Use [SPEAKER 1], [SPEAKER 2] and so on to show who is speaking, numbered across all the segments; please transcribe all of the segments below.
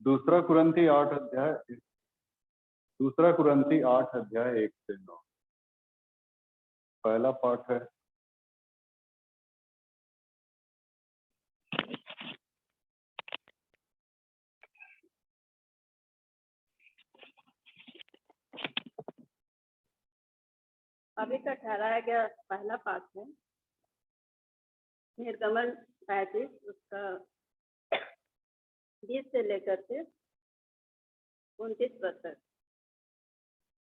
[SPEAKER 1] दूसरा कुरंथी 8 अध्याय 1 से 9। पहला पाठ है।
[SPEAKER 2] अभी का ठहराया गया पहला पाठ है निर्गमन 35 उसका 20 से लेकर के 29 तक।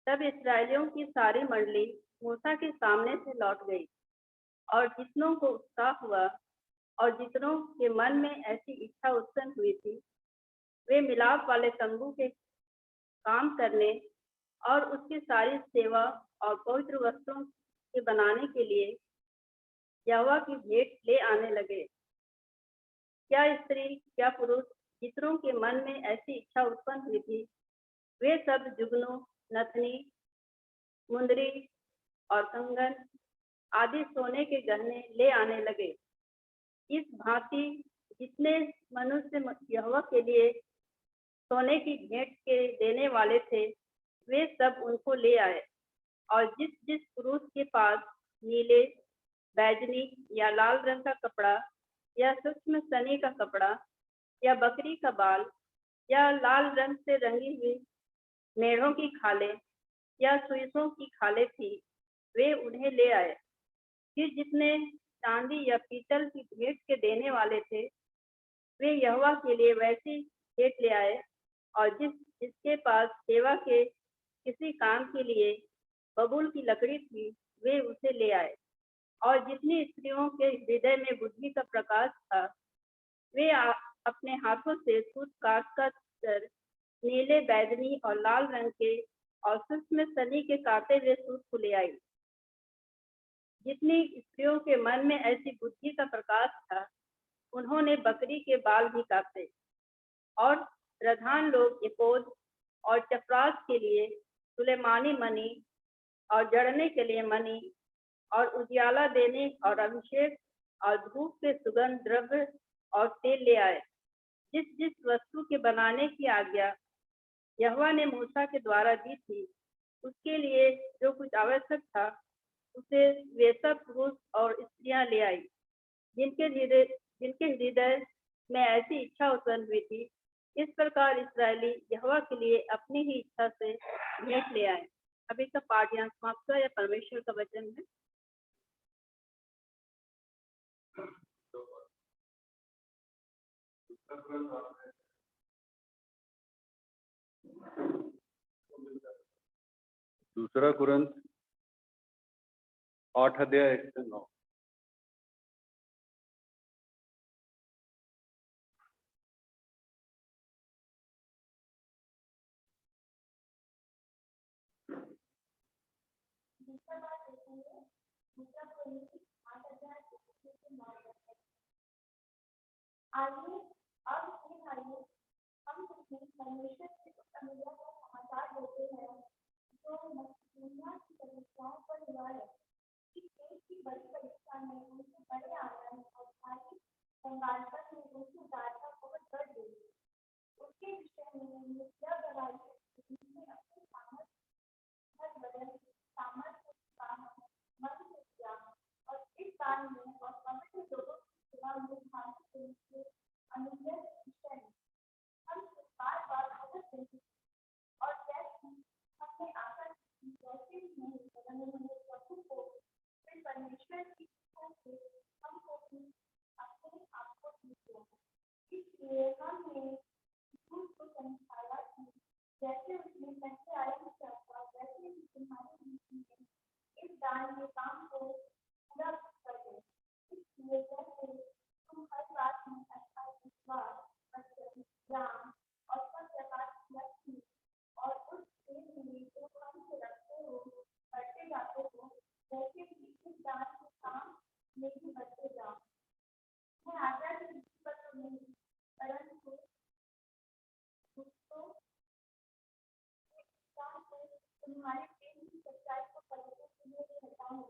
[SPEAKER 2] तब इस्राएलियों की सारी मंडली मूसा के सामने से लौट गई, और जितनों को उत्साह हुआ और जितनों के मन में ऐसी इच्छा उत्पन्न हुई थी, वे मिलाप वाले तंबू के काम करने और उसकी सारी सेवा और पवित्र वस्त्रों के बनाने के लिए यहोवा की भेंट ले आने लगे। क्या स्त्री क्या पुरुष जितनों के मन में ऐसी इच्छा उत्पन्न हुई थी, वे सब जुगनू, नथनी, मुंदरी और कंगन आदि सोने के गहने ले आने लगे। इस भांति जितने मनुष्य यहोवा के लिए सोने की भेंट के देने वाले थे, वे सब उनको ले आए। और जिस जिस पुरुष के पास नीले, बैजनी या लाल रंग का कपड़ा या सूक्ष्म सनी का कपड़ा या बकरी का बाल या लाल रंग से रंगी हुई मेढ़ों की खालें या सुइसों की खालें थी, वे उन्हें ले आए। फिर जितने चांदी या पीतल की भेंट के देने वाले थे, वे यहोवा के लिए वैसी भेंट ले आए। और जिसके पास सेवा के किसी काम के लिए बबूल की लकड़ी थी, वे उसे ले आए। और जितनी स्त्रियों के हृदय में बुद्धि का प्रकाश था, वे अपने हाथों से सूत काट कर नीले, बैगनी और लाल रंग के और सूक्ष्म सनी के काटे हुए सूत को ले आई। जितनी स्त्रियों के मन में ऐसी बुद्धि का प्रकाश था, उन्होंने बकरी के बाल भी काटे। और प्रधान लोग एपोद और चपरास के लिए सुलेमानी मणि और जड़ने के लिए मणि और उजियाला देने और अभिषेक और धूप के सुगंध द्रव्य और तेल ले आए। जिस जिस वस्तु के बनाने की आज्ञा यहोवा ने मूसा के द्वारा दी थी, उसके लिए जो कुछ आवश्यक था, उसे वे सब पुरुष और स्त्रियां ले आई, जिनके हृदय में ऐसी इच्छा उत्पन्न हुई थी। इस प्रकार इस्राएली यहोवा के लिए अपनी ही इच्छा से भेंट ले आए। अभी का पाठ यहाँ समाप्त हुआ। या परमेश्वर का वचन है।
[SPEAKER 1] दूसरा कुरंथ 8 अध्याय 1 से 9।
[SPEAKER 3] आइए अब हे भाइयों, हम तुम्हें परमेश्वर से उस अनुग्रह का समाचार देते हैं जो दुनिया की परीक्षाओं पर हुआ है कि देश की बड़ी परीक्षा में उनके बड़े आनंद और भारी कंगालपन में उनकी उदारता बहुत बढ़ गई। उसके विषय में मुद्दा गवाही जिसने अपनी सामर्थ बदल सामर्थ मन से किया और इस काल में और पवित्र लोगों की सेवा में भागी देने के अनुग्रह विषय में हम बार बार भगत देते और जैसे हमने आशा की वैसे ही नहीं बदलने वाले प्रभु को फिर परमेश्वर की इच्छा से हमको भी अपने आप को दिया। इसलिए हमने झूठ को समझाया कि जैसे उसने पहले आरंभ किया था, वैसे ही तुम्हारी नीति में इस दान के काम को पूरा कर दे। इसलिए जैसे तुम हर बात में अच्छा विश्वास, वचन, ज्ञान और सब प्रकार की लक्ष्मी और उस प्रेम में जो हमसे रखते हो बढ़ते जाते हो, वैसे ही इस दान के काम में भी बढ़ते जाओ। मैं आज्ञा की रीति पर तो नहीं, परंतु दोस्तों तुम्हारे प्रेम की सच्चाई को पलटने के लिए कहता हूँ।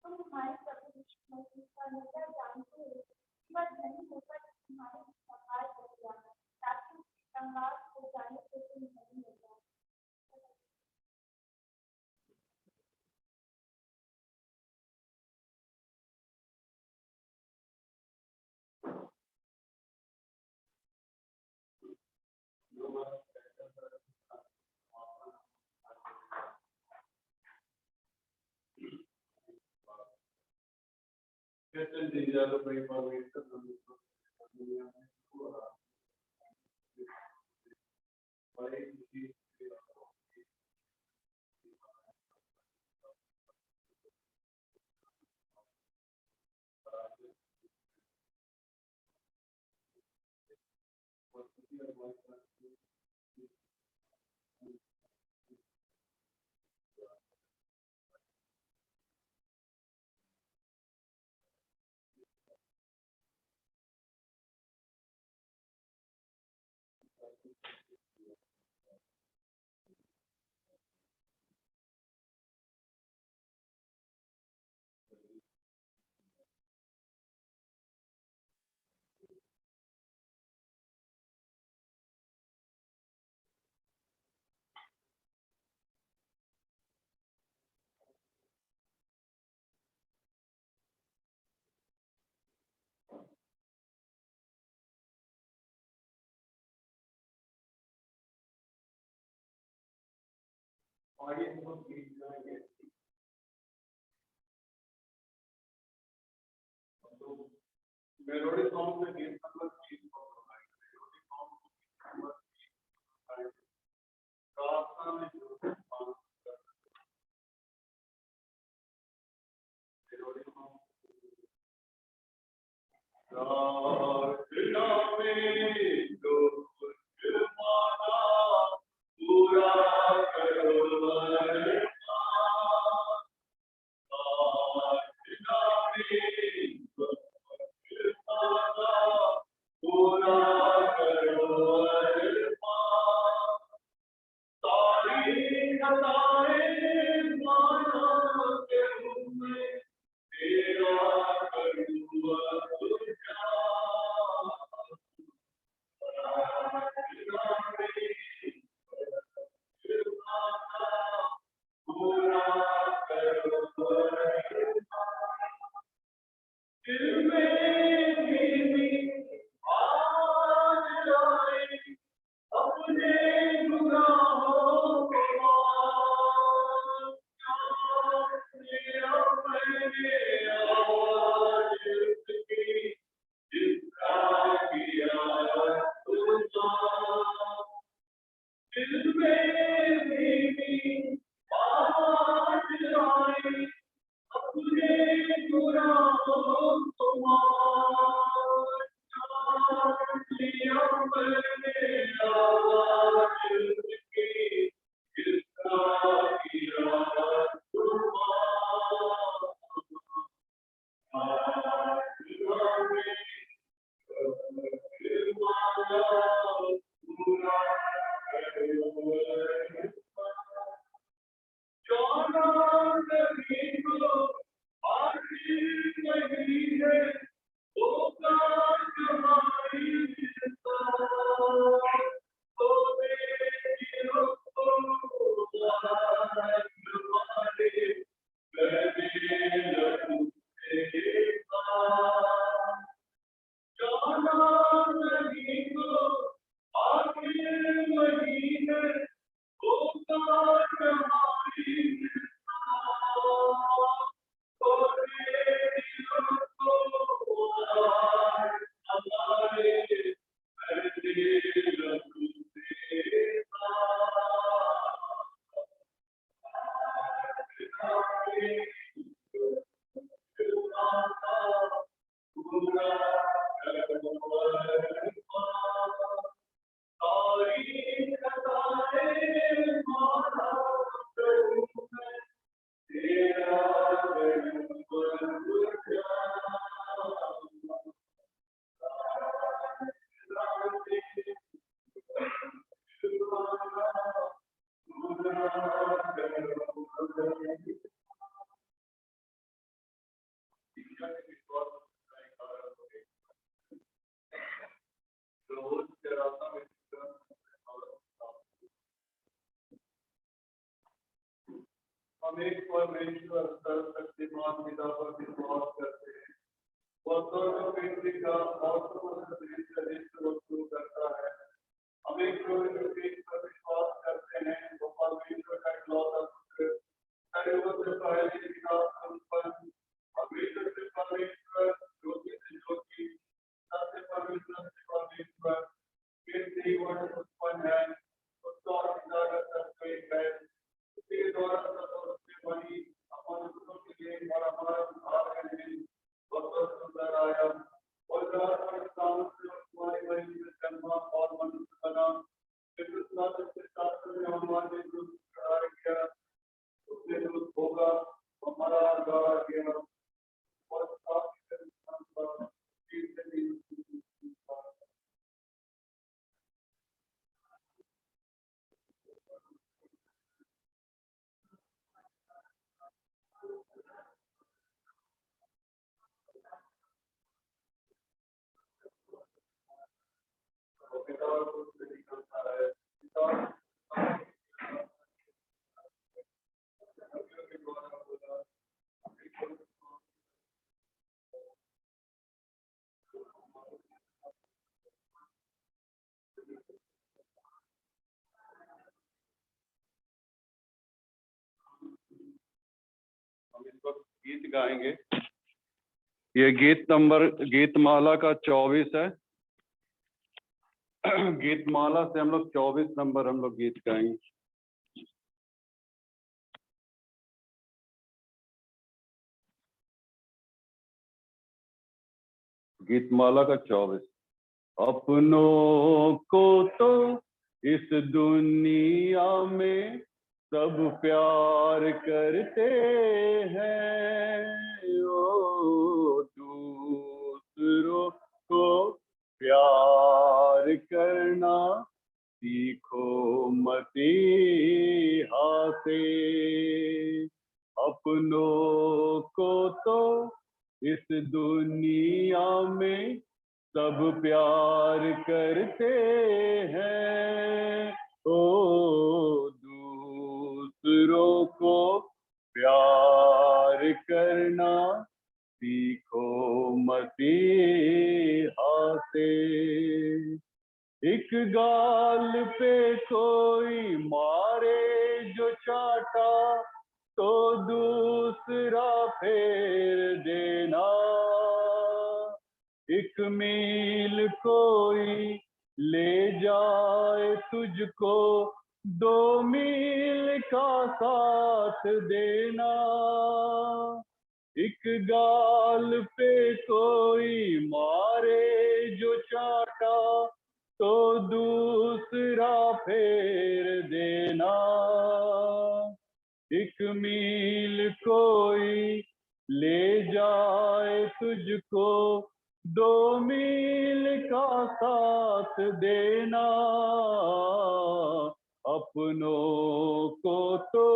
[SPEAKER 3] तुम हमारे प्रभु यीशु मसीह का अनुग्रह जानते हो कि वह धनी होकर तुम्हारे सहाय कर दिया, ताकि संघात हो जाने से तो नहीं मिलता।
[SPEAKER 1] मेलोडी सॉन्ग में गीत नंबर 3 मेलोडी सॉन्ग नंबर 3 प्रार्थना में जो मेलोडी सॉन्ग प्रार्थना में जो कुछ माना पूरा करो अरमान। प्रार्थना में जो कुछ माना पूरा करो अरमान। सारी खताएं माना के में तेरा करूँ अरमान। हम एक परमेश्वर सर्वशक्तिमान पिता पर विश्वास करते हैं। वह सर्वव्यापी का और सर्वश्रेष्ठ वस्तु करता है। हम एक पर विश्वास करते हैं। वो परमेश्वर का इकलौता पुत्र, सर्वोच्च से पहले पिता संपन्न, परमेश्वर से परमेश्वर, ज्योति से ज्योति, सत्य परमेश्वर से परमेश्वर, के जीवन उत्पन्न है। उसका पिता का सत्य एक है। उसके द्वारा सब उससे बनी मनुष्यों के लिए और हमारा उद्धार के लिए बहुत सुंदर आया। और तुम्हारी बहन में जन्मा और मनुष्य बना। फिर उस शास्त्र में हमारे दुख किया, उसने दुख होगा, हमारा उद्धार किया और गीत गाएंगे। ये गीतमाला का 24 है। गीतमाला से हम लोग 24 नंबर हम लोग गीत गाएंगे। गीतमाला का 24। अपनों को तो इस दुनिया में सब प्यार करते हैं, ओ दूसरों को प्यार करना सीखो मसीहा से। अपनों को तो इस दुनिया में सब प्यार करते हैं, ओ दूसरों को प्यार करना सीखो मसीहा से। एक गाल पे कोई मारे जो चाटा तो दूसरा फेर देना। एक मील कोई ले जाए तुझको, 2 मील का साथ देना। एक गाल पे कोई मारे जो चाटा तो दूसरा फेर देना। एक मील कोई ले जाए तुझको, 2 मील का साथ देना। अपनों को तो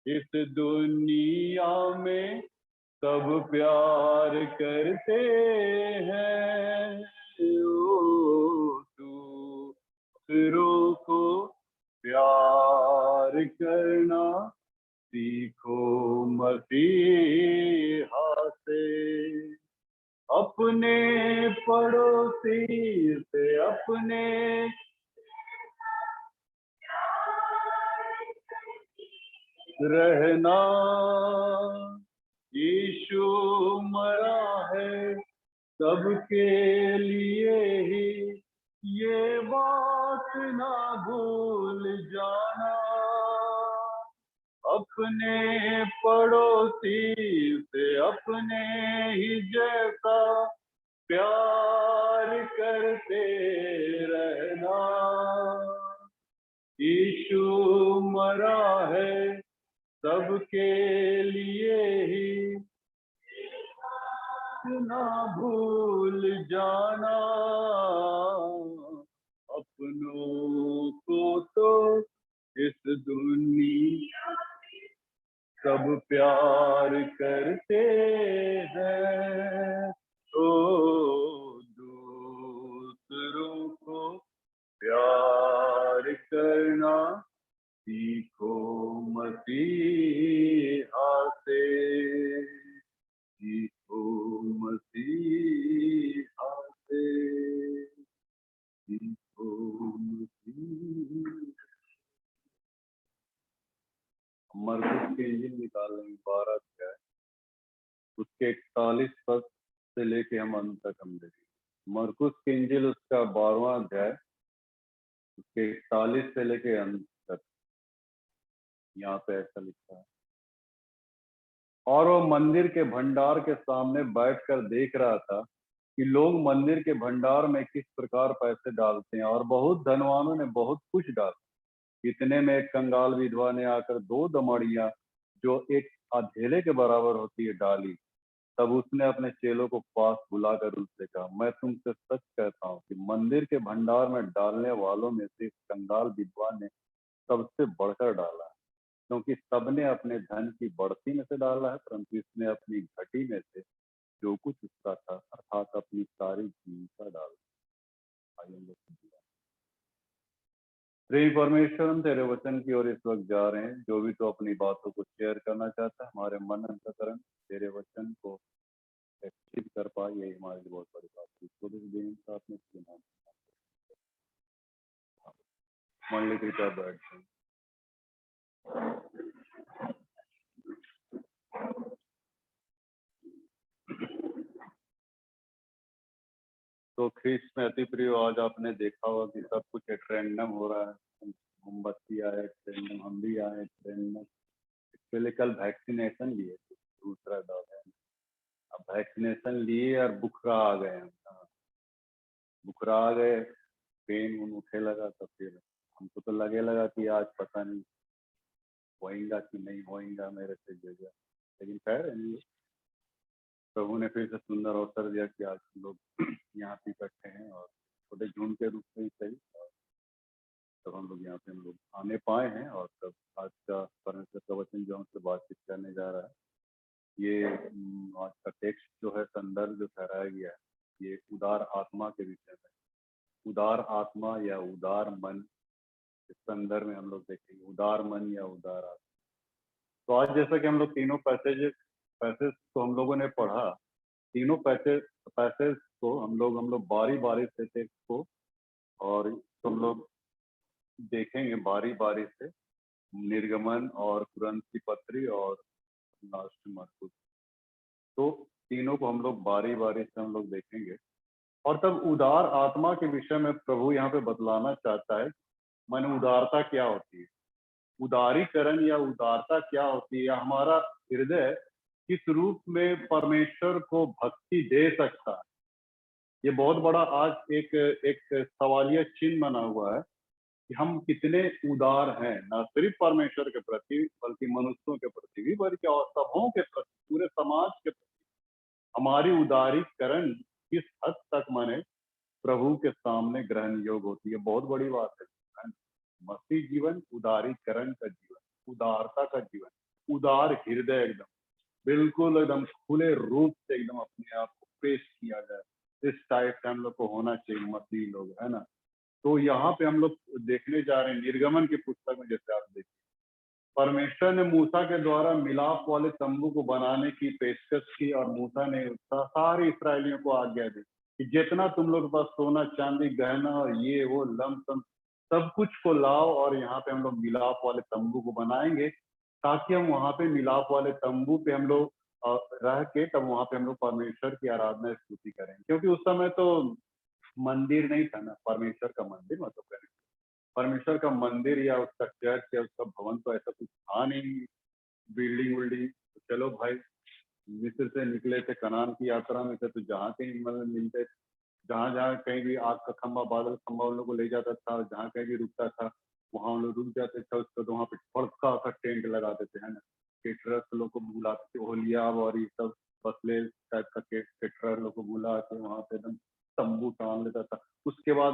[SPEAKER 1] इस दुनिया में सब प्यार करते हैं, दूसरों को प्यार करना सीखो मसीहा से। अपने पड़ोसी से अपने रहना। यीशु मरा है सबके लिए ही, ये बात ना भूल जाना। अपने पड़ोसी से अपने ही जैसा प्यार करते रहना। यीशु मरा है सबके लिए ही, ना भूल जाना। अपनों को तो इस दुनिया सब प्यार करते हैं, ओ दूसरों को प्यार करना सीखो मसीहा से। अपनों को तो इस दुनिया में सब प्यार करते हैं, ओ दूसरों को प्यार करना सीखो
[SPEAKER 4] सीखो मसीहा से, सीखो मसीहा से, सीखो मसीहा। मरकुस की इंजील निकाल लेंगे 12 अध्याय, उसके 41 पद से लेके हम अंत तक हम देखेंगे। मरकुस की इंजील उसका 12वां अध्याय, उसके 41 से लेके अंत तक। यहाँ पे ऐसा लिखा है, और वो मंदिर के भंडार के सामने बैठकर देख रहा था कि लोग मंदिर के भंडार में किस प्रकार पैसे डालते हैं, और बहुत धनवानों ने बहुत कुछ डाला। इतने में एक कंगाल विधवा ने आकर 2 दमड़ियां जो एक अधेले के बराबर होती है डाली। तब उसने अपने चेलों को पास बुलाकर उनसे कहा, मैं तुमसे सच कहता हूँ कि मंदिर के भंडार में डालने वालों में से इस कंगाल विधवा ने सबसे बढ़कर डाला है, क्योंकि सबने अपने धन की बढ़ती में से डाला है, परंतु इसने अपनी घटी में से जो कुछ उसका था अर्थात अपनी सारी जीविका डाला। प्रिय परमेश्वर, हम तेरे वचन की ओर इस वक्त जा रहे हैं। जो भी तो अपनी बातों को शेयर करना चाहता है, हमारे मन अंतःकरण तेरे वचन को एक्टिव कर पाए, यही हमारे लिए बहुत बड़ी बात है। थोड़ी सी देर साथ में मंडली कृपया बैठ जाए। तो ख्रीष्ट में अति प्रिय, आज आपने देखा होगा कि सब कुछ एक रैंडम हो रहा है। मोमबत्ती आए रैंडम, हम भी आए रैंडम। एक्चुअली कल वैक्सीनेशन लिए, दूसरा डॉज है। अब वैक्सीनेशन लिए और बुखरा आ गए हम, बुखरा आ गए, पेन उठे लगा। तो फिर हमको तो लगा कि आज पता नहीं होएगा कि नहीं होएगा मेरे से जगह, लेकिन खैर प्रभु ने फिर से सुंदर अवसर दिया कि आज हम लोग यहाँ पे इकट्ठे हैं, और छोटे झुंड के रूप में ही सही, तब हम लोग यहाँ पे हम लोग आने पाए हैं। और तब आज का परमेश्वर का वचन जो हमसे बातचीत करने जा रहा है, ये आज का टेक्स्ट जो है, संदर्भ जो ठहराया गया है, ये उदार आत्मा के विषय में। उदार आत्मा या उदार मन, इस संदर्भ में हम लोग देखेंगे उदार मन या उदार आत्मा। तो आज जैसा कि हम लोग तीनों पैसेज तो हम लोगों ने पढ़ा, तीनों पैसेज को हम लोग बारी बारी से टेक्स्ट को, और तो हम लोग देखेंगे बारी बारी से, निर्गमन और कुरिन्थी पत्री और लास्ट मरकुस। तो तीनों को हम लोग बारी बारी से हम लोग देखेंगे। और तब उदार आत्मा के विषय में प्रभु यहाँ पे बतलाना चाहता है, माने उदारता क्या होती है, उदारीकरण या उदारता क्या होती है, या हमारा हृदय किस रूप में परमेश्वर को भक्ति दे सकता है। ये बहुत बड़ा आज एक सवालिया चिन्ह बना हुआ है कि हम कितने उदार हैं, न सिर्फ परमेश्वर के प्रति बल्कि मनुष्यों के प्रति भी, बल्कि और सबों के प्रति, पूरे समाज के प्रति हमारी उदारीकरण किस हद तक माने प्रभु के सामने ग्रहण योग्य होती है। बहुत बड़ी बात है। मसीह जीवन उदारीकरण का जीवन, उदारता का जीवन, उदार हृदय, एकदम बिल्कुल एकदम खुले रूप से एकदम अपने आप को पेश किया जाए, इस टाइप से हम लोग को होना चाहिए मसीह लोग, है ना। तो यहाँ पे हम लोग देखने जा रहे हैं निर्गमन की पुस्तक में, जैसे आप देखिए परमेश्वर ने मूसा के द्वारा मिलाप वाले तंबू को बनाने की पेशकश की, और मूसा ने सारे इस्राएलियों को आज्ञा दी कि जितना तुम लोग के पास सोना चांदी गहना और ये वो लमसम सब कुछ को लाओ, और यहाँ पे हम लोग मिलाप वाले तंबू को बनाएंगे, ताकि हम वहां पे मिलाप वाले तंबू पे हम लोग रह के तब वहां पे हम लोग परमेश्वर की आराधना स्तुति करेंगे। क्योंकि उस समय तो मंदिर नहीं था ना, परमेश्वर का मंदिर मतलब करें, परमेश्वर का मंदिर या उसका चर्च या उसका भवन तो ऐसा कुछ था नहीं, बिल्डिंग विल्डिंग। तो चलो भाई, मिस्र से निकले थे, कनान की यात्रा में थे, तो जहाँ कहीं मतलब मिलते, जहाँ जहाँ कहीं भी आग का खंभा बादल खंभा उन लोग को ले जाता था, जहाँ कहीं भी रुकता था वहां उन लोग रुक जाते थे। उसको तो वहाँ पे बड़का सा टेंट लगा देते हैं ना, केटरर्स लोग को बुलाते थे, ओलिया और ये सब बसले टाइप का केटरर लोग को बुला के वहां पे एकदम तंबू टांग लेता था। उसके बाद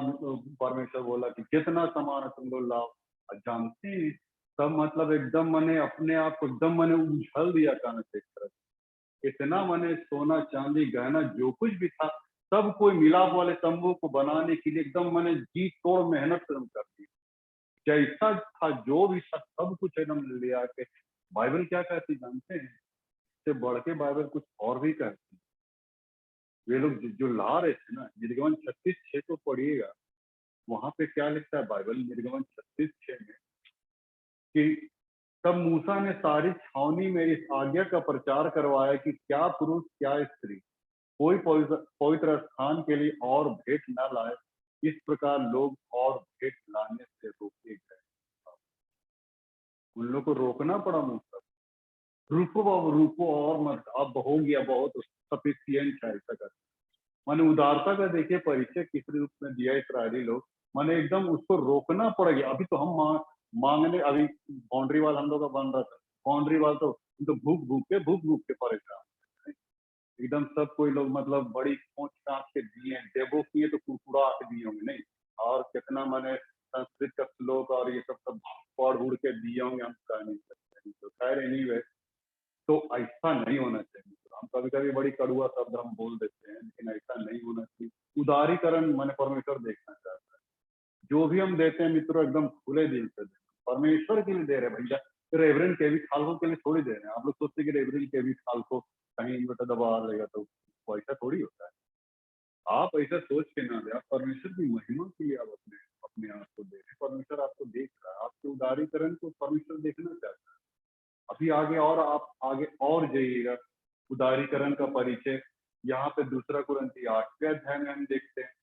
[SPEAKER 4] परमेश्वर बोला कि जितना सामान है तुम लोग लाओ, और जानते हैं सब मतलब एकदम मैंने अपने आप को एकदम मैंने उछल दिया अचानक से, एक तरह से इतना मैंने सोना चांदी गहना जो कुछ भी था सब कोई मिलाप वाले तंबू को बनाने के लिए एकदम मैंने जी तोड़ मेहनत कर दी। जैसा था जो भी था सब कुछ एकदम ले आके बाइबल क्या कहती जानते हैं? इससे बढ़ के बाइबल कुछ और भी कहती है। वे लोग जो ला रहे थे ना, निर्गमन 36:6 को पढ़िएगा, वहां पे क्या लिखता है बाइबल निर्गमन 36:6 में कि तब मूसा ने सारी छावनी में इस आज्ञा का प्रचार करवाया कि क्या पुरुष क्या स्त्री कोई पवित्र स्थान के लिए और भेंट न लाए, इस प्रकार लोग और भेंट लाने से रोके गए। उन लोग को रोकना पड़ा मूसा, रुको बाबू रुको और मत, अब हो गया बहुत सफिशियंट है ऐसा कर। माने उदारता का देखिए परिचय किस रूप में दिया इसराइली लोग, माने एकदम उसको रोकना पड़ गया। अभी तो हम मांगने अभी बाउंड्री वाल हम लोग का बन रहा था, बाउंड्री वाल तो भूख भूख के परेशान एकदम सब कोई लोग, मतलब बड़ी खोच कांच के दिए, देवो किए तो कुरकुरा के दिए होंगे नहीं, और कितना माने संस्कृत का श्लोक और ये सब पढ़ उड़ के दिए होंगे, हम कह नहीं सकते। तो खैर एनीवे, तो ऐसा नहीं होना चाहिए। हम कभी कभी बड़ी कड़ुआ शब्द हम बोल देते हैं, लेकिन ऐसा नहीं होना चाहिए। उदारीकरण मैंने परमेश्वर देखना चाहता है। जो भी हम देते हैं मित्रों एकदम खुले दिल से दें, परमेश्वर के लिए दे रहे भैया। रेवरेंड के भी खालकों के लिए थोड़ी दे रहे हैं। आप लोग सोचते कि रेवरेंड के भी खालको कहीं इन्वर्टर दबा लेगा तो ऐसा थोड़ी होता है। आप ऐसा सोच के ना दे, आप परमेश्वर की महिमा के लिए आप अपने अपने आप को दे रहे। परमेश्वर आपको देख रहा है, आपके उदारीकरण को परमेश्वर देखना चाहता है। अभी आगे और आप आगे और जाइएगा, उदारीकरण का परिचय यहाँ पे 2 कुरिन्थी 8वें अध्याय में हम देखते हैं।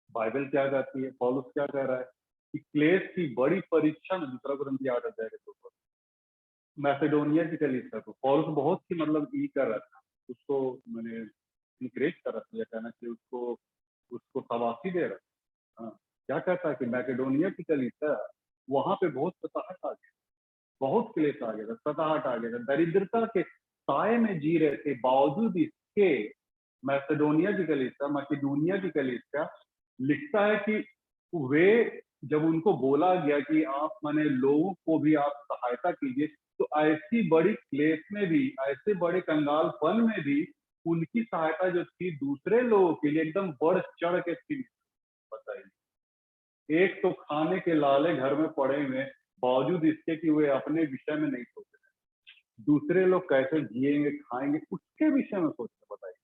[SPEAKER 4] बाइबल क्या कहती है, पौलुस क्या कह रहा है कि क्लेश की बड़ी परीक्षा में 2 कुरिन्थी 8 अध्याय के 2 पद, मैसेडोनिया की कलीसिया को पौलुस बहुत ही मतलब ई कर रहा था, उसको मैंने इंकरेज कर रहा था, या कहना चाहिए उसको उसको शाबाशी दे रहा था। हाँ, क्या कहता है कि मैकेडोनिया की कलीसिया वहां पे बहुत सताहट आ गया, बहुत क्लेश आ गया था, सताहट आ गया था, दरिद्रता के साए में जी रहे थे। बावजूद इसके मैसेडोनिया की कलीसिया, मकेडोनिया की कलीसिया लिखता है कि वे जब उनको बोला गया कि आप माने लोगों को भी आप सहायता कीजिए, तो ऐसी बड़ी क्लेश में भी, ऐसे बड़े कंगालपन में भी उनकी सहायता जो थी दूसरे लोगों के लिए एकदम बढ़ चढ़ के थी। बताइए, एक तो खाने के लाले घर में पड़े हुए, बावजूद इसके कि वे अपने विषय में नहीं सोच रहे, दूसरे लोग कैसे जिएंगे खाएंगे उसके विषय में सोच रहे। बताइए,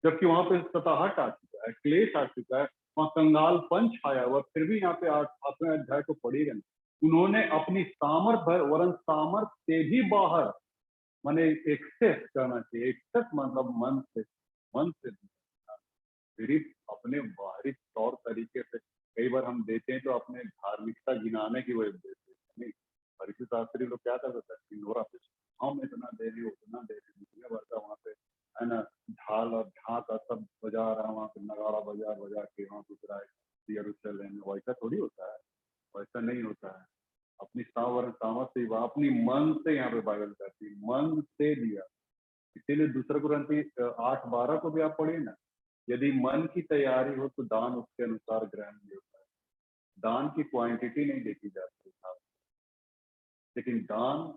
[SPEAKER 4] जबकि वहां पे सताहट आ चुका है, क्लेश आ चुका है, वहां कंगालपन छाया हुआ, फिर भी यहाँ पे 8वें अध्याय को पढ़िएगा, उन्होंने अपनी सामर्थ वरन सामर्थ से भी बाहर, माने एक्सेस करना चाहिए, एक्सेस मतलब मन से सिर्फ अपने बाहरी तौर तरीके से कई बार हम देते हैं तो अपने धार्मिकता गिनाने की वजह से देते हैं। नहीं, फरीसी शास्त्री लोग क्या कर सकते हैं, सिंदूरा पे हम इतना दे रहे उतना दे रहे, दुनिया भर का वहाँ पे है ना ढाल और ढाका सब बजा रहा है, वहाँ पे नगाड़ा बजा बजा के वहाँ पे उतराए यरूशलेम में। वैसा थोड़ी होता है, वैसा नहीं होता है। अपनी सामर्थ से अपनी मन से, यहाँ पे बाइबल कहती है मन से दिया। इसीलिए 2 कुरिन्थी 8:12 को भी आप पढ़िए ना, यदि मन की तैयारी हो तो दान उसके अनुसार ग्रहण नहीं होता है। दान की क्वांटिटी नहीं देखी जाती है, लेकिन दान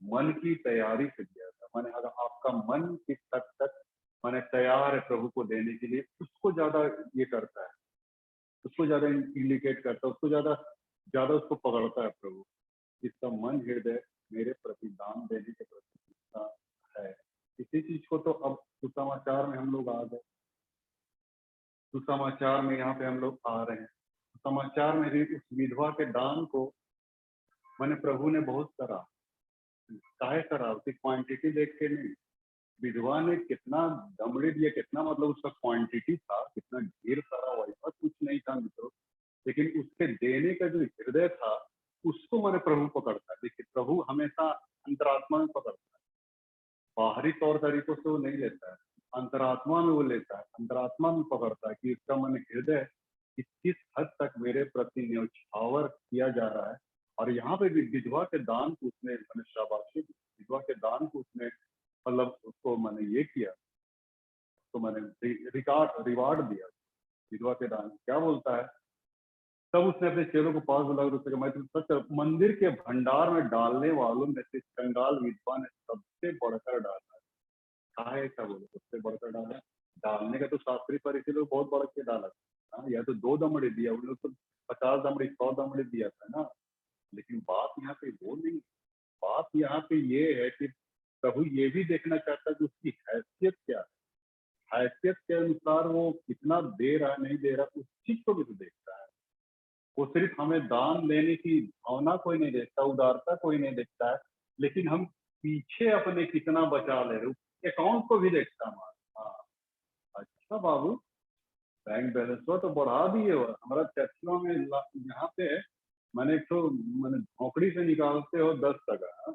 [SPEAKER 4] मन की तैयारी से दिया था। माने अगर आपका मन किस हद तक माने तैयार है प्रभु को देने के लिए, उसको ज्यादा ये करता है, उसको ज्यादा इंडिकेट करता है, उसको ज्यादा ज्यादा उसको पकड़ता है प्रभु। इसका मन हृदय मेरे प्रति दान देने के प्रति कितना है। इसी चीज को तो अब सुसमाचार में हम लोग आ गए, सुसमाचार में यहाँ पे हम लोग आ रहे हैं। समाचार में भी उस विधवा के दान को मैंने प्रभु ने बहुत करा, काहे करा, उसकी क्वांटिटी देख के नहीं। विधवा ने कितना दमड़ी दिया, कितना मतलब उसका क्वांटिटी था, कितना ढेर सारा, वैसा कुछ नहीं था मित्रों, लेकिन उसके देने का जो हृदय था उसको मैंने प्रभु पकड़ता है। देखिए, प्रभु हमेशा अंतरात्मा में पकड़ता है, बाहरी तौर तरीकों से वो नहीं लेता है, अंतरात्मा में वो लेता है, अंतरात्मा में पकड़ता है कि इसका मन हृदय किस हद तक मेरे प्रति न्यौछावर किया जा रहा है। और यहाँ पे भी विधवा के दान को उसने मैंने शाबाशी, विधवा के दान को उसने मतलब उसको मैंने ये किया, तो मैंने रिवार्ड दिया। विधवा के दान क्या बोलता है, तब उसने अपने चेलों को 5 लाख रुपए का, मैं सच मंदिर के भंडार में डालने वालों में से कंगाल विधवा ने सबसे बढ़कर डाला। कहा है ऐसा बोले सबसे बढ़कर डाला, डालने का तो शास्त्री फरीसी लोग बहुत बढ़ के डाला, हाँ, या तो 2 दमड़े दिया, उन लोग तो 50 दमड़े 100 दमड़े दिया था ना। लेकिन बात यहाँ पे वो नहीं, बात यहाँ पे ये है कि प्रभु ये भी देखना चाहता है कि उसकी हैसियत क्या है, हैसियत के अनुसार वो कितना दे रहा है नहीं दे रहा, उस चीज को भी तो देखता है। वो सिर्फ हमें दान देने की भावना कोई नहीं देखता, उदारता कोई नहीं देखता है, लेकिन हम पीछे अपने कितना बचा ले रहे, अकाउंट को भी देखता है हमारा। हाँ, अच्छा बाबू, बैंक बैलेंस हुआ तो बढ़ा दिए हो। हमारा चर्चों में यहाँ पे मैंने एक तो मैंने नौकरी से निकालते हो 10 टका,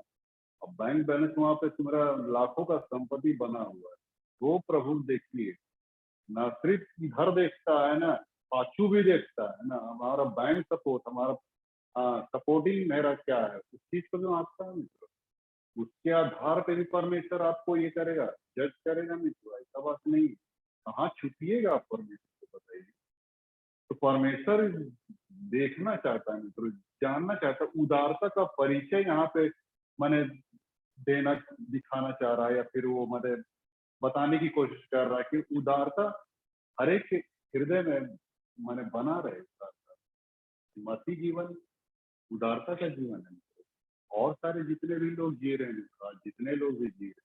[SPEAKER 4] अब बैंक बैलेंस वहां पे तुम्हारा लाखों का संपत्ति बना हुआ है। वो प्रभु देखिए, ना सिर्फ घर देखता है ना, पाछू भी देखता है ना, हमारा बैंक सपोर्ट, हमारा सपोर्टिंग मेरा क्या है, उस चीज को भी आंकता है मित्र। उसके आधार पे भी परमेश्वर आपको ये करेगा, जज करेगा मित्र, ऐसा बात नहीं। कहाँ छुपिएगा आप परमेश्वर को, बताइए। तो परमेश्वर देखना चाहता है मित्र, जानना चाहता है, उदारता का परिचय यहाँ पे मैंने देना दिखाना चाह रहा है, या फिर वो मतलब बताने की कोशिश कर रहा है कि उदारता हर एक के हृदय में मैंने बना रहे। मसीह जीवन उदारता का जीवन है। और सारे जितने भी लोग जी रहे हैं, जितने लोग भी जी रहे हैं,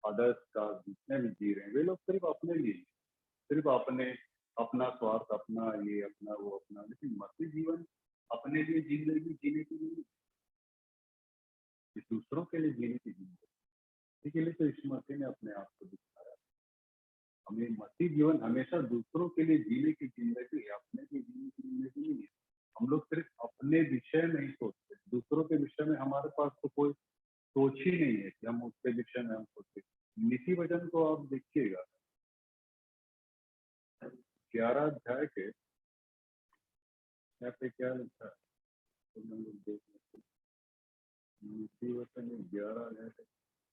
[SPEAKER 4] अदर्स का जितने भी जी रहे हैं, वे लोग सिर्फ अपने लिए, सिर्फ अपने अपना स्वार्थ, अपना ये अपना वो अपना, लेकिन मसीह जीवन अपने लिए जिंदगी जीने की नहीं, दूसरों के लिए जीने की जिंदगी। इसी के लिए तो यीशु मसीह ने अपने आप को दिखाया। हमें मसीह जीवन हमेशा दूसरों के लिए जीने की जिंदगी है, अपने लिए जीने की जिंदगी नहीं है। हम लोग सिर्फ अपने विषय में ही सोचते, दूसरों के विषय में हमारे पास तो कोई सोच ही नहीं है कि हम उसके विषय में हम सोचे। नीति वचन को आप देखिएगा 11 अध्याय के यहाँ पे क्या लिखा है, तो हम लोग देख लेते हैं। नीति वचन 11 अध्याय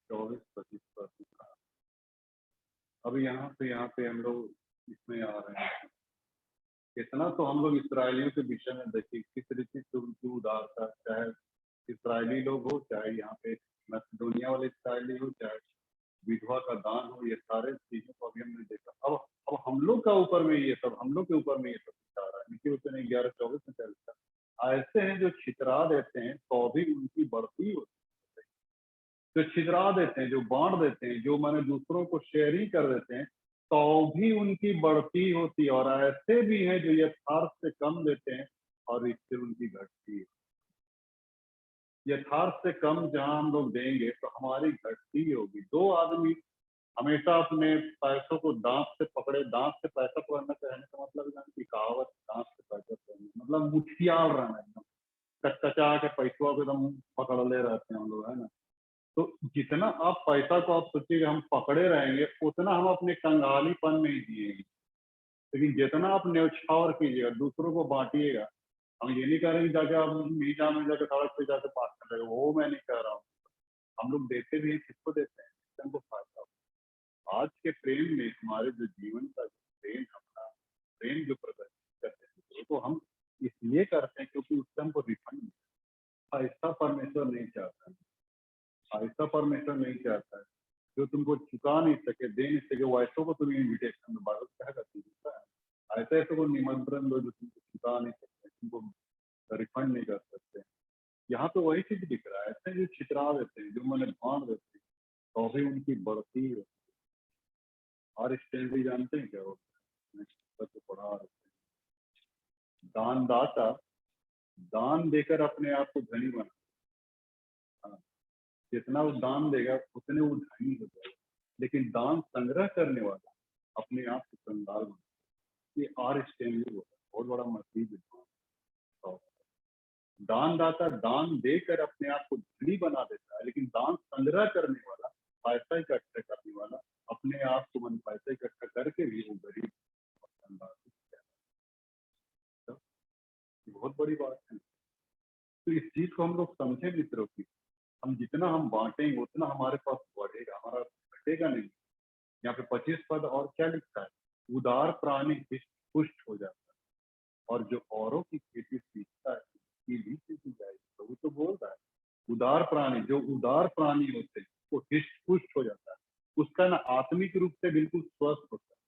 [SPEAKER 4] 24-25 पर लिखा है। अब यहाँ पे हम लोग इसमें आ रहे हैं। इतना तो हम लोग इसराइलियों के विषय में देखिए किस रीति से उनकी उदारता, चाहे इसराइली लोग हो, चाहे यहाँ पे मैसेडोनिया वाले इसराइली हो, चाहे विधवा का दान हो, ये सारे चीजों को अभी हमने देखा। अब हम लोग का ऊपर में ये सब, हम लोग के ऊपर में ये सब दिखा रहा है। नीति वचन 11:24 में चलता है, ऐसे हैं जो छितरा देते हैं तो भी उनकी बढ़ती होती है, जो छितरा देते हैं, जो बांट देते हैं, जो माने दूसरों को शेयरिंग कर देते हैं तो भी उनकी बढ़ती होती है, और ऐसे भी हैं जो यथार्थ से कम देते हैं और इससे उनकी घटती है। यथार्थ से कम जहां हम लोग देंगे तो हमारी घटती होगी। 2 आदमी हमेशा अपने पैसों को दांत से पकड़े, दांत से पैसा पकड़ना कहने का मतलब है कि कहावत दांत से पैसा पकड़ना मतलब मुठियाल रहना, एकदम कचकचा के पैसों को एकदम पकड़ ले रहते हैं हम लोग, है ना। तो जितना आप पैसा को आप सोचिएगा हम पकड़े रहेंगे, उतना हम अपने कंगालीपन में ही जिएंगे। लेकिन जितना आप न्यौछावर कीजिएगा, दूसरों को बांटिएगा, हम ये नहीं कह रहे जाके आप मीजा में जाकर सड़क पे जाकर पास कर रहे, वो मैं नहीं कह रहा हूँ। हम लोग देते भी हैं, किसको देते हैं, हमको फायदा हो। आज के प्रेम में हमारे जो जीवन का प्रेम, अपना प्रेम जो प्रदर्शित करते हैं तो हम इसलिए करते हैं क्योंकि उससे हमको रिफंड, ऐसा परमेश्वर नहीं चाहता है, ऐसा परमेश्वर नहीं चाहता है। जो तुमको चुका नहीं सके, दे नहीं सके, वैसों को तुम इन्विटेशन में बाइबल क्या करती है, ऐसे ऐसे को निमंत्रण दो जो तुमको चुका नहीं सकते, तुमको रिफंड नहीं कर सकते। यहाँ पे वही चीज दिख रहा है, ऐसे जो छितरा देते हैं, जो मैंने बांट देते हैं तो भी उनकी बढ़ती है। और स्टैंडरी जानते हैं क्या होता है, तो पढ़ा रहे हैं, दानदाता दान देकर अपने आप को धनी बना, जितना वो दान देगा उतने वो धनी हो जाएगा। लेकिन दान संग्रह करने वाला अपने आप को कंगाल बना। ये आर स्टैनली होता है, बहुत बड़ा मसीह विद्वान। तो दानदाता दान देकर अपने आप को धनी बना देता है, लेकिन दान संग्रह करने वाला, पैसा इकट्ठा करने वाला, अपने आप को मन पैसा इकट्ठा करके भी वो गरीब कंगाल हो जाता है। बहुत बड़ी बात है। तो इस चीज को हम लोग समझे मित्रों की, हम जितना हम बांटेंगे उतना हमारे पास बढ़ेगा, हमारा घटेगा नहीं। यहाँ पे 25 पद और क्या लिखा है, उदार प्राणी पुष्ट हो जाता है और जो औरों की खेती सीखता है उसकी भी सीखी जाएगी। तो वो तो बोल रहा है उदार प्राणी, जो उदार प्राणी होते हैं वो हिष्ट पुष्ट हो जाता है, उसका ना आत्मिक रूप से बिल्कुल स्वस्थ होता है।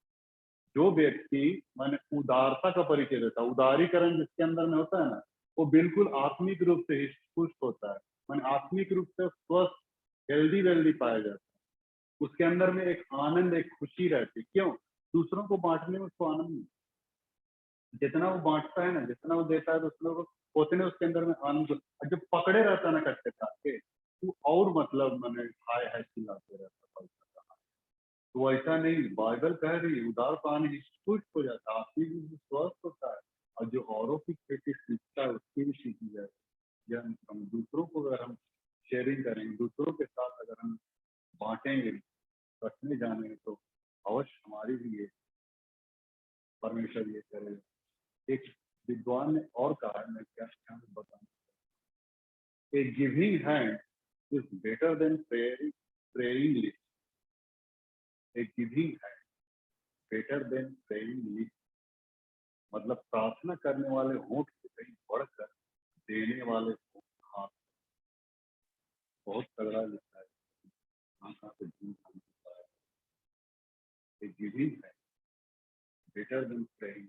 [SPEAKER 4] जो व्यक्ति माने उदारता का परिचय देता है, उदारीकरण जिसके अंदर में होता है ना, वो बिल्कुल आत्मिक रूप से पुष्ट होता है, माने आत्मिक रूप से स्वस्थ हेल्दी वेल्दी पाया जाता है। उसके अंदर में एक आनंद, एक खुशी रहती है। क्यों? दूसरों को बांटने में उसको आनंद मिलता है। जितना वो बांटता है ना, जितना वो देता है, दूसरों को उतने उसके अंदर में आनंद। और जब पकड़े रहता है ना कट्टे के, तो और मतलब मैंने हाय हाय चिल्लाते रहता है। तो ऐसा नहीं, बाइबल कह रही है उदार पानी पुष्ट हो जाता है, आत्मिक रूप से स्वस्थ होता है, और जो औरों की खेती सीखता है उसकी भी सीखी जाए। या हम दूसरों को अगर हम शेयरिंग करेंगे, दूसरों के साथ अगर हम बांटेंगे, रखने जाने, तो अवश्य हमारी भी ये परमेश्वर ये करेगा। एक विद्वान ने और कहा है, मैं क्या क्या बताऊं, a giving hand is better than praying lips. A giving hand better than praying lips, मतलब प्रार्थना करने वाले होंठ से कहीं बढ़कर देने वाले हाथ। बहुत तगड़ा लिखा है, कहाँ से झूठ है। ए गिविंग है बेटर देन प्रेइंग,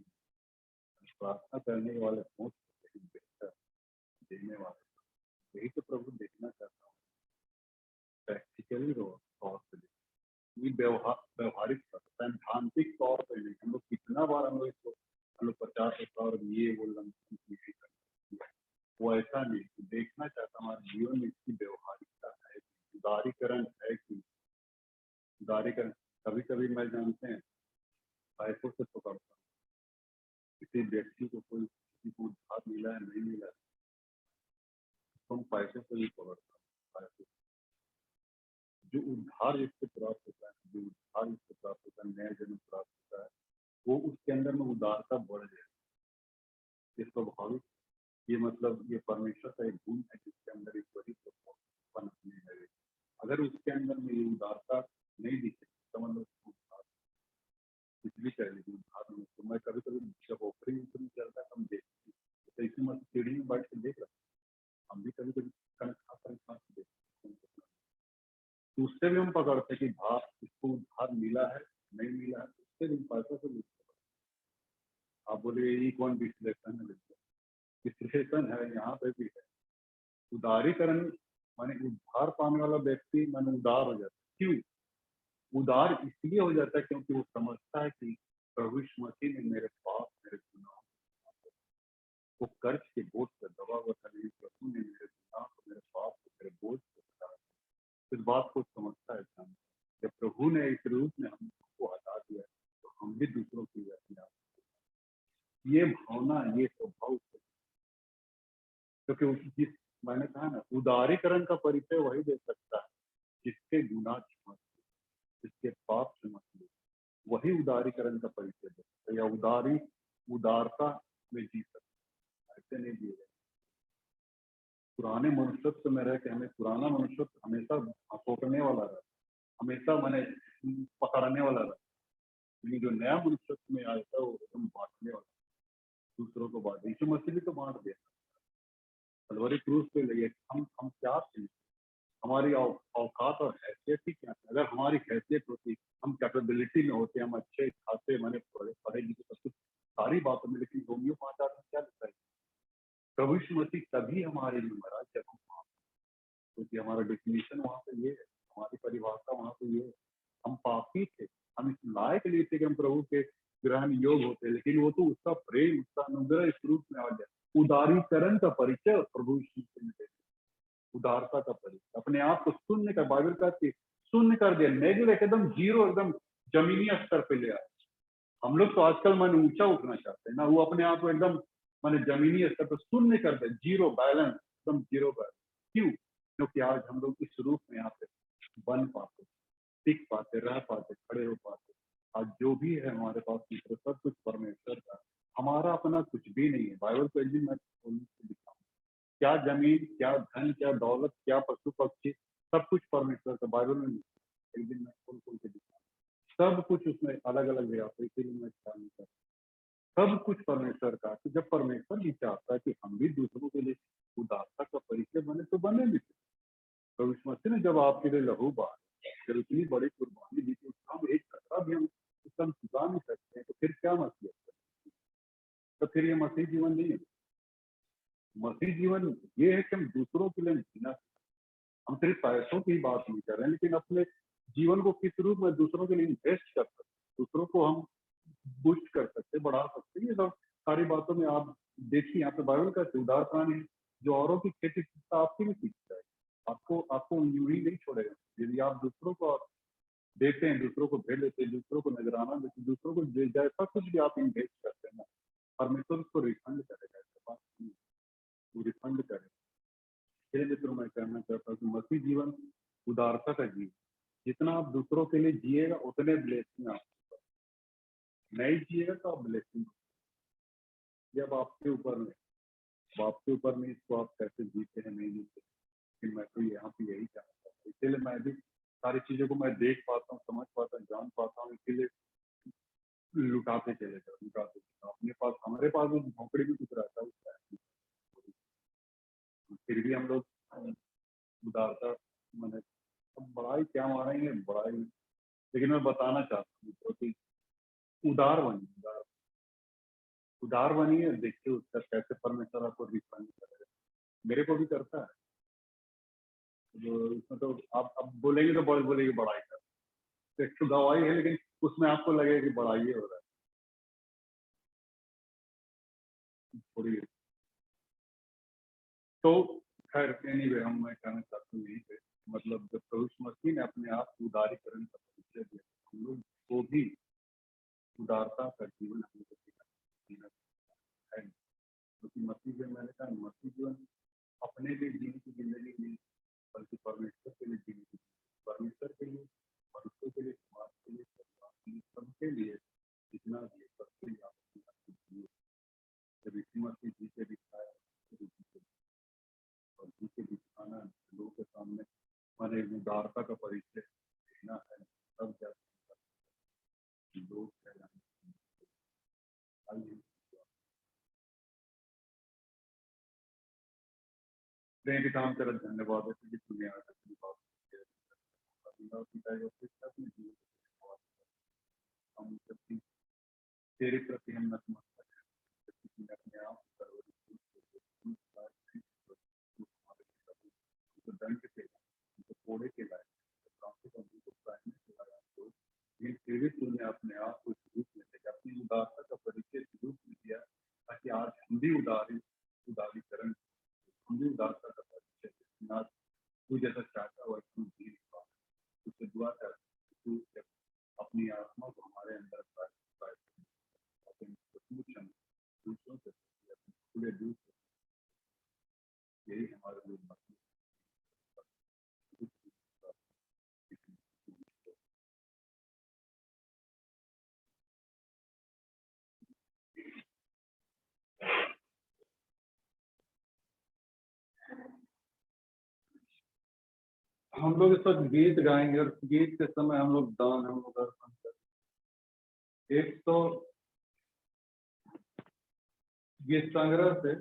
[SPEAKER 4] प्रार्थना करने वाले होंठ से कहीं बेहतर देने वाले। यही तो प्रभु देखना चाहता हूँ, प्रैक्टिकली तौर पे ये व्यवहारिक सैद्धांतिक तौर पे नहीं। हम लोग कितना बार हम लोग 50 और ये बोल रहे, वो ऐसा नहीं। देखना चाहता हमारे जीवन में इसकी व्यवहारिकता है, उदारीकरण है कि उदारीकरण। कभी कभी मैं जानते हैं पैसों से पकड़ता हूँ किसी व्यक्ति को, कोई किसी को उधार मिला है नहीं मिला है, तो हम पैसों से भी पकड़ता हूँ। पैसों जो उद्धार जिससे प्राप्त होता है, जो उद्धार जिससे प्राप्त होता है, नया जन्म प्राप्त होता है, वो उसके अंदर में उदारता बढ़ जाए। ये स्वाभाविक, ये मतलब ये परमेश्वर का एक गुण है जिसके अंदर एक बड़ी पनपने लगे। अगर उसके अंदर में ये उदारता नहीं दिखे, समझ लो कुछ भी कह लीजिए उदार में। तो मैं कभी कभी जब ऑफरिंग चलता है हम देखते हैं, तो इसी में सीढ़ी में बैठ के देख रहे हैं, हम भी कभी कभी देखते हैं, तो उससे भी हम पकड़ते कि भाव इसको उधार मिला है नहीं मिला है, उससे भी पैसा से भी। आप बोले ये कौन विश्लेषण है? विश्लेषण है, यहाँ पे भी है। उदारीकरण माने उधार पाने वाला व्यक्ति माने उदार हो जाता है। क्यों उदार? इसलिए हो जाता है क्योंकि वो समझता है कि प्रभु यीशु मसीह ने मेरे पाप, मेरे गुनाह, वो कर्ज के बोझ पर दबा हुआ था, लेकिन प्रभु ने मेरे गुनाह को, मेरे पाप को, मेरे बोझ को हटा दिया। इस बात को समझता है इंसान। जब प्रभु ने इस रूप में हमको हटा दिया, तो हम भी दूसरों की ये भावना, ये स्वभाव, क्योंकि जिस मैंने कहा ना, उदारीकरण का परिचय वही दे सकता है जिसके गुनाह क्षमा, जिसके पाप क्षमा, वही उदारीकरण का परिचय दे सकता है, या उदारता में जी सकता है। ऐसे नहीं दिए गए। पुराने मनुष्यत्व में रह के हमें पुराना मनुष्यत्व हमेशा थोपने वाला रहा, हमेशा मैंने पकड़ने वाला रहा। लेकिन जो नया मनुष्यत्व में आया था वो एकदम बांटने वाला, दूसरों को बांट। यीशु मसीह भी तो बांट दिया, कलवरी क्रूस पे लिए। हम क्या थे? हमारी औकात और हैसियत ही क्या है? अगर हमारी हैसियत होती, हम कैपेबिलिटी में होते, हम अच्छे खासे मैंने पढ़े लिखे सब कुछ सारी बातों में, लेकिन रोमियो 5:8 में क्या लिखा है? प्रभु यीशु मसीह तभी हमारे लिए मरा जब हम, क्योंकि हमारा डेफिनेशन वहाँ पे ये है, हमारी परिभाषा वहाँ पे ये है, हम पापी थे, हम इस लायक नहीं थे कि हम प्रभु के ग्रहण योग होते, लेकिन वो तो उसका प्रेम, उसका अनुग्रह इस रूप में आ गया। उदारीकरण का परिचय प्रभु यीशु मसीह ने, उदारता का परिचय, अपने आप को शून्य कर, बाइबल कहती शून्य कर दिया, नेगलेक्ट, एकदम जीरो, एकदम जमीनी स्तर पे ले आया। हम लोग तो आजकल मन ऊंचा उठना चाहते हैं ना, वो अपने आप को एकदम मैंने जमीनी स्तर पर शून्य कर दे, जीरो बैलेंस, एकदम जीरो बैलेंस। क्यों? क्योंकि आज हम लोग इस रूप में यहाँ पे बन पाते, टिक पाते, रह पाते, खड़े हो पाते। आज जो भी है हमारे पास मित्र, सब कुछ परमेश्वर का, हमारा अपना कुछ भी नहीं है। बाइबल को एक दिन मैं दिखाऊँ, क्या जमीन, क्या धन, क्या दौलत, क्या पशु पक्षी, सब कुछ परमेश्वर का। बाइबल में एक दिन मैं खोल के दिखाऊँ, सब कुछ उसमें अलग अलग है, इसीलिए मैं ख्याल नहीं करता, सब कुछ परमेश्वर का। तो जब परमेश्वर भी चाहता है कि हम भी दूसरों के लिए उदारता का परिचय बने, तो बने भी। प्रभु यीशु मसीह ने जब आपके लिए लहू बहाया, जब इतनी बड़ी कुर्बानी दी थी, हम एक कतरा भी हम हम चुका नहीं सकते तो फिर क्या मसीह है? तो फिर ये मसीह जीवन नहीं है। मसीह जीवन ये है कि हम दूसरों के लिए जीना, हम सिर्फ पैसों की बात नहीं कर रहे हैं, लेकिन अपने जीवन को किस रूप में दूसरों के लिए इन्वेस्ट कर सकते, दूसरों को हम बूस्ट कर सकते, बढ़ा सकते। ये सब सारी बातों में आप देखिए, यहाँ पे बाइबल का उदार प्राण है जो औरों की खेती आपसे भी सीखता है, आपको यूं ही नहीं छोड़ेगा। यदि आप दूसरों को आप देते हैं, दूसरों को भेज लेते हैं, दूसरों को नजराना देते, दूसरों को जैसा कुछ भी आप इन्वेस्ट करते हैं ना, परमेश्वर उसको रिफंड करेगा। ऐसा बात नहीं, वो रिफंड करेगा। इसलिए मित्रों मैं कहना चाहता हूँ कि मसीह जीवन उदारता का जीवन, जितना आप दूसरों के लिए जिएगा उतने ब्लेसिंग आप नहीं जिएगा तो आप ब्लेसिंग, जब आपके ऊपर में, आपके ऊपर में इसको आप कैसे जीते हैं नहीं जीते। लेकिन मैं तो यहाँ पे यही चाहता हूँ, इसलिए मैं भी सारी चीजों को मैं देख पाता हूँ, समझ पाता हूँ, जान पाता हूँ, इसीलिए लुटाते चले जाओ, लुटाते चले जाओ। अपने पास, हमारे पास भी झोंपड़ी भी कुछ रहता है, फिर भी हम लोग उदारता मैंने, अब बड़ाई क्या मारेंगे बड़ाई, लेकिन मैं बताना चाहता हूँ कि उदार बनिए, उदार बनिए, देखिए उसका कैसे परमेश्वर आपको रिफंड करेगा। मेरे को भी करता है, जो इसमें तो आप अब बोलेंगे तो बहुत बोलेंगे बड़ाई कर, तो एक तो गवाही है, लेकिन उसमें आपको लगेगा कि बड़ाई हो रहा है थोड़ी। तो खैर एनीवे मैं कहना चाहता हूँ यहीं पे, मतलब जब प्रभु यीशु मसीह ने अपने आप को उदारीकरण का परिचय दिया, हम लोग को भी उदारता का जीवन हम लोग जीना है, क्योंकि मसीह जो मैंने कहा, मसीह जीवन अपने लिए जीने की जिंदगी नहीं, बल्कि परमेश्वर के लिए जीने की, परमेश्वर के लिए, मनुष्यों के लिए, समाज के लिए, परिवार के लिए, सबके लिए जितना भी है, सबके लिए आप जब यीशु मसीह जी के दिखाया और जी के दिखाना लोगों के सामने हमारे उदारता का परिचय देना है, तब क्या लोग कहलाएंगे। पिता हम तेरा धन्यवाद है कि तूने आज अपनी बात हम सबकी तेरे प्रति हम नतमस्तक हैं, तूने अपने आप दंड के कोड़े के लाए, लेकिन फिर भी तूने अपने आप को रूप में दिया, अपनी उदारता का परिचय रूप में दिया, ताकि आज हम भी उदारीकरण, हम भी उदारता का परिचय ना तू जैसा चाहता हुआ तू जी तुझसे दुआ कर, तू अपनी आत्मा को हमारे अंदर दूसरों से खुले दूर, यही हमारे लिए हम लोग इस वक्त गीत गाएंगे और गीत के समय हम लोग दान हम लोग अर्पण करेंगे। एक तो गीत संग्रह से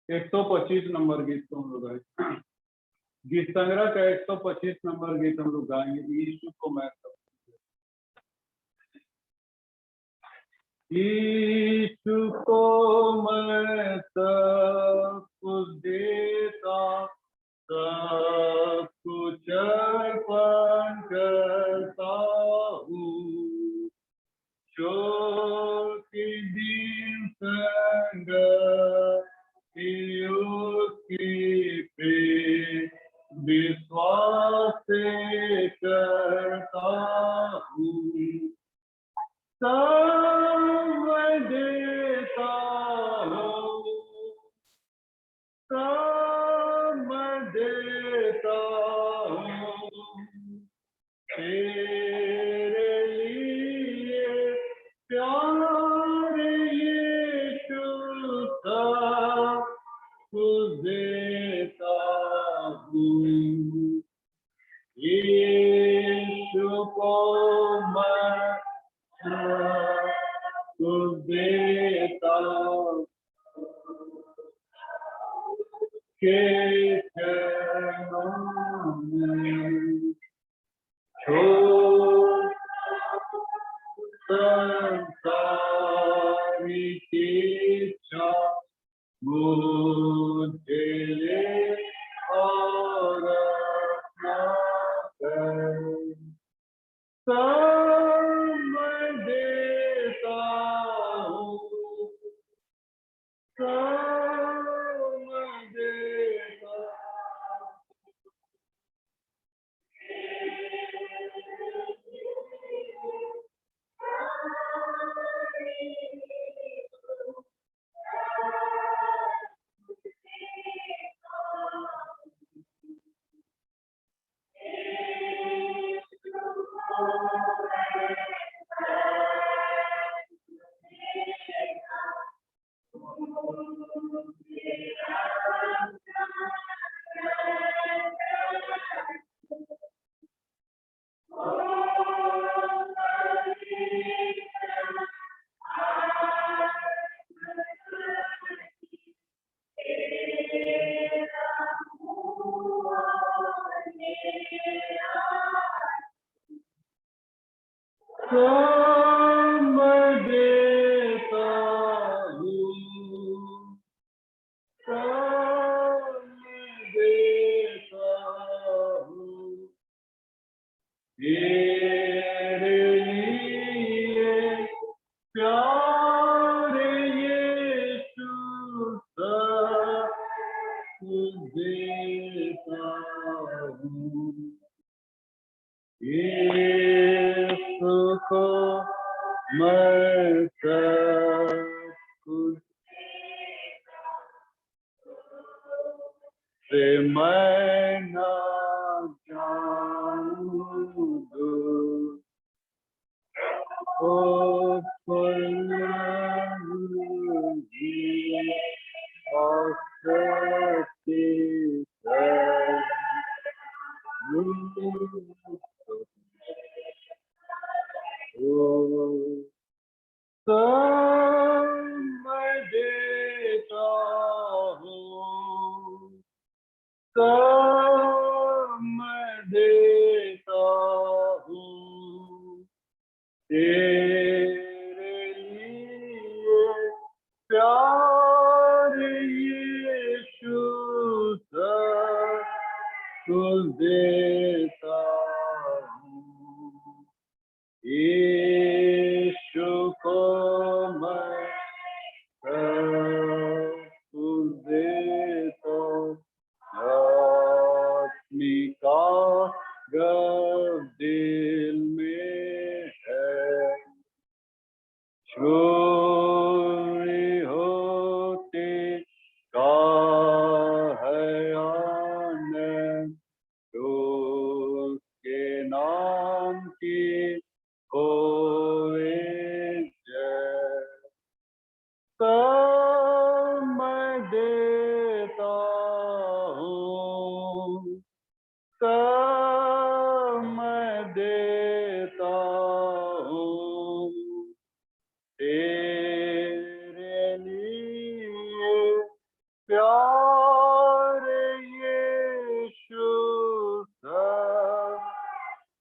[SPEAKER 4] 125 नंबर गीत को हम लोग गाएंगे, गीत संग्रह का 125 नंबर गीत हम लोग गाएंगे, यीशु को मैं यीशु को मैं सब कुछ देता, सब कुछ अर्पण करता हूँ, जो कि दिन संग की पे विश्वास से करता हूँ, सब देता हूँ, सब देता हूँ तेरे लिए प्यार यीशु, सब कुछ देता हूँ, यीशु को मैं कुछ देता के चरणों में छोड़ तुझे ले और अपना कर सब देता हूँ, सब देता सब देता हूँ, सब देता हूँ तेरे लिए प्यारे यीशु सब देता हूँ यीशु को मैं सब कुछ से मैं ना जानूं ओ जी और सच्ची है सब मैं देता हूँ, सब मैं देता हूँ तेरे लिए प्यारे यीशु सब कुछ देता हूँ यीशु को मैं सब कुछ देता आत्मिका गव दिल में है चोरी होते का है आनंद तो उसके नाम की होए जय सब मैं देता हूँ सब मैं देता हूँ तेरे लिए प्यारे यीशु सब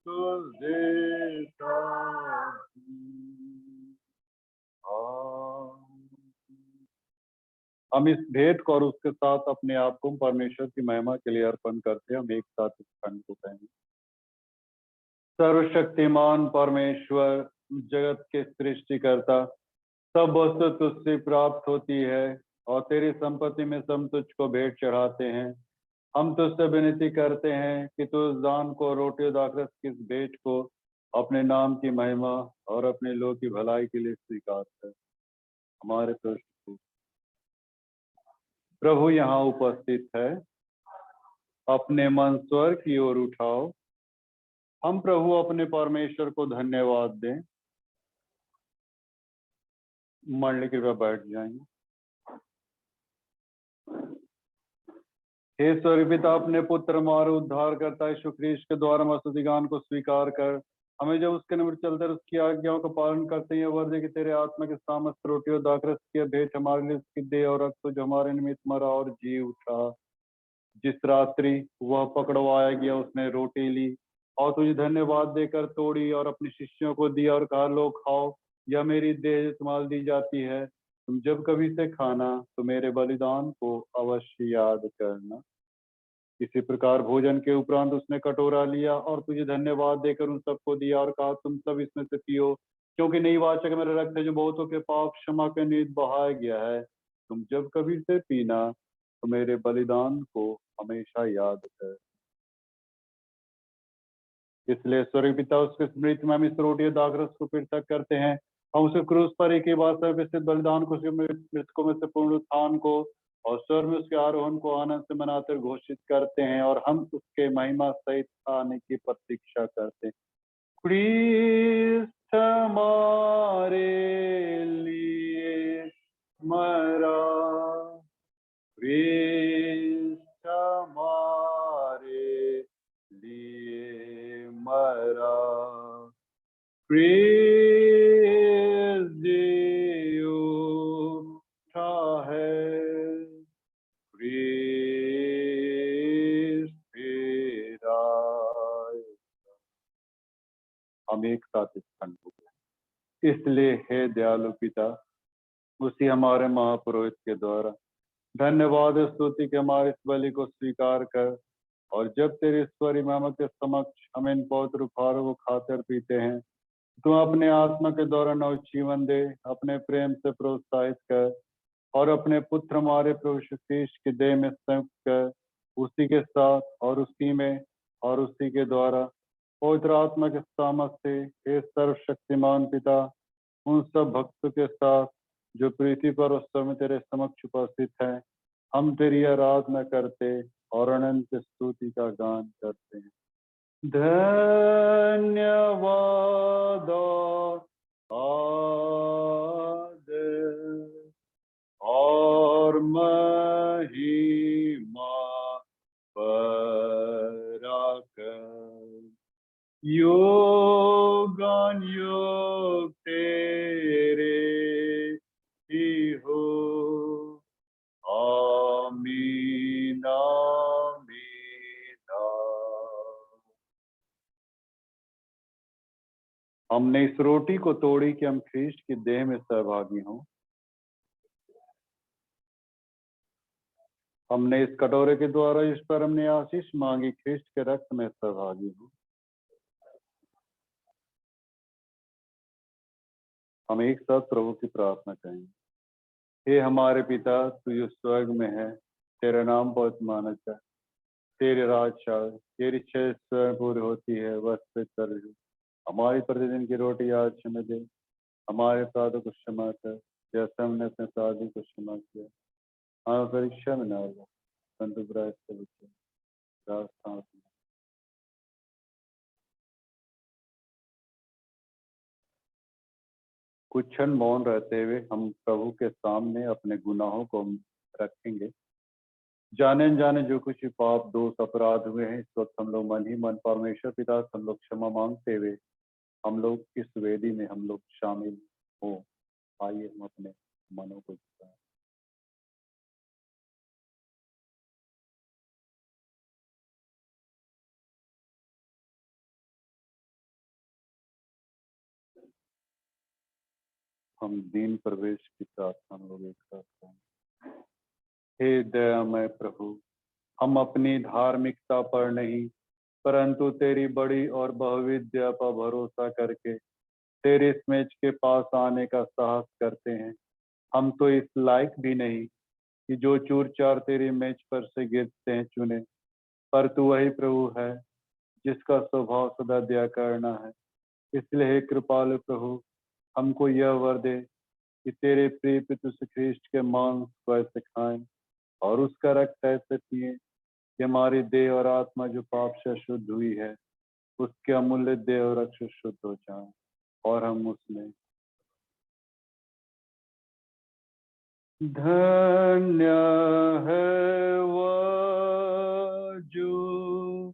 [SPEAKER 4] कुछ देता हूँ हम इस भेद को और उसके साथ अपने आप को परमेश्वर की महिमा के लिए अर्पण करते हैं हम एक साथ इस खंड को कहेंगे सर्वशक्तिमान परमेश्वर जगत के सृष्टिकर्ता सब वस्तु तुझसे प्राप्त होती है और तेरी संपत्ति में हम तुझको भेंट चढ़ाते हैं हम तुझसे विनती करते हैं कि तू उस दान को रोटी दाखरस की इस भेंट को अपने नाम की महिमा और अपने लोग की भलाई के लिए स्वीकार कर हमारे प्रभु यहाँ उपस्थित है अपने मन स्वर की ओर उठाओ हम प्रभु अपने परमेश्वर को धन्यवाद दें मंडली कृपया बैठ जाएंगे हे स्वर्गीय पिता अपने पुत्र हमारे उद्धार करता यीशु ख्रीस्त के द्वारा मस्तुति गान को स्वीकार कर हमें जब उसके निमित्त चलते उसकी आज्ञाओं का पालन करते हैं वर्दे कि तेरे आत्मा के सामस्त रोटी और दाखरस की भेंट हमारे लिए उसकी दे और रक्त जो हमारे निमित्त मरा और जी उठा जिस रात्रि वह पकड़वाया गया उसने रोटी ली और तुझे धन्यवाद देकर तोड़ी और अपने शिष्यों को दिया और कहा लो खाओ यह मेरी देह इस्तेमाल दी जाती है तुम जब कभी से खाना तो मेरे बलिदान को अवश्य याद करना। इसी प्रकार भोजन के उपरांत उसने कटोरा लिया और तुझे धन्यवाद देकर उन सबको दिया और कहा, तुम सब इसमें से पियो, क्योंकि नई वाचा का मेरा रक्त है जो बहुतों के पाप क्षमा के निमित्त बहाया गया है। तुम जब कभी से पीना तो मेरे बलिदान को हमेशा याद कर। इसलिए स्वर्ग पिता उसके स्मृति में हम इस रोटी और दाखरस को पृथक करते हैं। हम उसे क्रूस पर एक ही बार सर्वसिद्ध बलिदान को, उसके मृतकों में से पूर्ण उत्थान को और स्वर्ग में उसके आरोहण को आनंद से मनाते घोषित करते हैं, और हम उसके महिमा सहित आने की प्रतीक्षा करते हैं। क्रिस्त हमारे लिए मरा, क्रिस्त हमारे लिए मरा, क्रिस्त जी उठा है, क्रिस्त फिर आएगा। हम एक साथ इस खंड को बोलें। इसलिए हे दयालु पिता, उसी हमारे महापुरोहित के द्वारा धन्यवाद और स्तुति के हमारे इस बलि को स्वीकार कर, और जब तेरे ईश्वरी महिमा के समक्ष हम इन पवित्र उपहारों को खाते और पीते हैं, तुम अपने आत्मा के द्वारा नवजीवन दे, अपने प्रेम से प्रोत्साहित कर, और अपने पुत्र हमारे प्रभु यीशु ख्रीष्ट की देह में संयुक्त कर, उसी के साथ और उसी में और उसी के द्वारा पवित्र आत्मा के सामर्थ्य से हे सर्वशक्तिमान पिता, उन सब भक्तों के साथ जो पृथ्वी पर उस समय तेरे समक्ष उपस्थित हैं, हम तेरी आराधना करते और अनंत स्तुति का गान करते हैं। धन्यवाद आदर और महिमा पराक्रम योगान योग तेरे ही हो। आमीन आमीन। हमने इस रोटी को तोड़ी कि हम ख्रीष्ट की देह में सहभागी हों। हमने इस कटोरे के द्वारा इस पर हमने आशीष मांगी, ख्रीष्ट के रक्त में सहभागी हों। हम एक साथ प्रभु की प्रार्थना करेंगे। हे हमारे पिता, तू जो स्वर्ग में है, तेरा नाम पवित्र माना जाए, तेरे राज आए, तेरी इच्छा स्वयं पूरी होती है, बस पे कर। हमारी प्रतिदिन की रोटी आज हमें दे, हमारे अपराधों को क्षमा कर जैसे हमने अपने अपराधी को क्षमा किया, हमें परीक्षा में न डाल, परंतु बुराई से बचाओ। कुछ क्षण मौन रहते हुए हम प्रभु के सामने अपने गुनाहों को रखेंगे। जाने अनजाने जो कुछ भी पाप दोष अपराध हुए हैं, इस वक्त हम लोग मन ही मन परमेश्वर पिता से हम लोग क्षमा मांगते हुए हम लोग इस वेदी में हम लोग शामिल हो। आइए हम अपने मनों को झुकाएं। हम दीन प्रवेश की प्रार्थना हम लोग एक साथ करें। हे दयामय प्रभु, हम अपनी धार्मिकता पर नहीं परंतु तेरी बड़ी और बहुविध दया पर भरोसा करके तेरे इस मेज के पास आने का साहस करते हैं। हम तो इस लायक भी नहीं कि जो चूर चार तेरी मेज पर से गिरते हैं चुने, पर तू वही प्रभु है जिसका स्वभाव सदा दया करना है। इसलिए हे कृपालु प्रभु, हमको यह वर दे कि तेरे प्रिय पितृ ख्रीष्ट के मांस को ऐसे खाएं और उसका रक्त ऐसे पिए कि हमारी देह और आत्मा जो पाप से शुद्ध हुई है, उसके अमूल्य देह और रक्त शुद्ध हो जाए, और हम उसमें धन्य है वह जो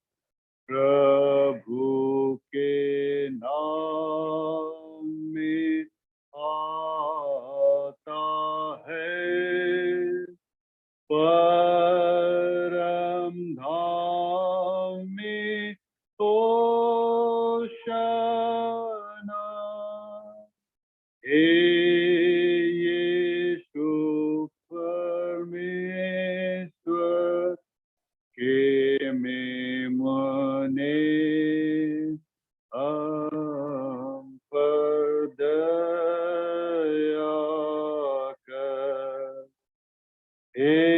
[SPEAKER 4] प्रभु के नाम में आता है, परम धाम में होशाना। हे यीशु हे